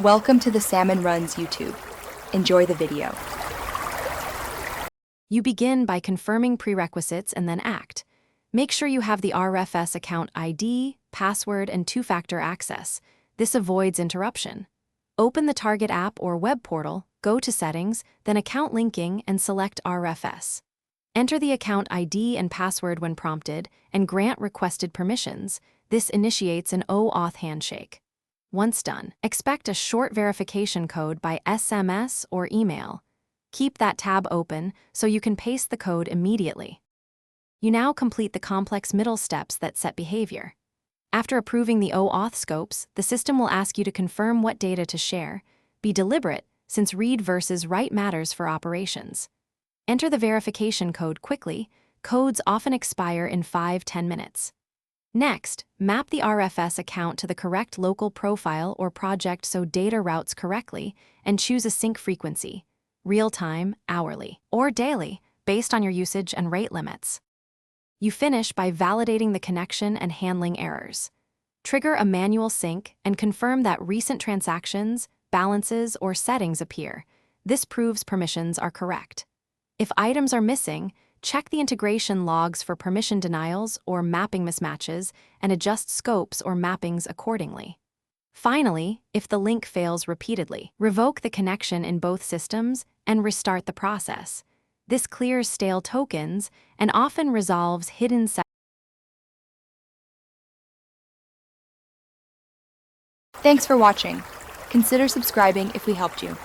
Welcome to the Salmon Runs YouTube. Enjoy the video. You begin by confirming prerequisites and then act. Make sure you have the RFS account ID, password, and two-factor access. This avoids interruption. Open the target app or web portal, go to Settings, then Account Linking, and select RFS. Enter the account ID and password when prompted, and grant requested permissions. This initiates an OAuth handshake. Once done, expect a short verification code by SMS or email. Keep that tab open so you can paste the code immediately. You now complete the complex middle steps that set behavior. After approving the OAuth scopes, the system will ask you to confirm what data to share. Be deliberate, since read versus write matters for operations. Enter the verification code quickly. Codes often expire in 5–10 minutes. Next, map the RFS account to the correct local profile or project so data routes correctly, and choose a sync frequency, real-time, hourly, or daily, based on your usage and rate limits. You finish by validating the connection and handling errors. Trigger a manual sync and confirm that recent transactions, balances, or settings appear. This proves permissions are correct. If items are missing, check the integration logs for permission denials or mapping mismatches and adjust scopes or mappings accordingly. Finally, if the link fails repeatedly, revoke the connection in both systems and restart the process. This clears stale tokens and often resolves hidden settings. Thanks for watching. Consider subscribing if we helped you.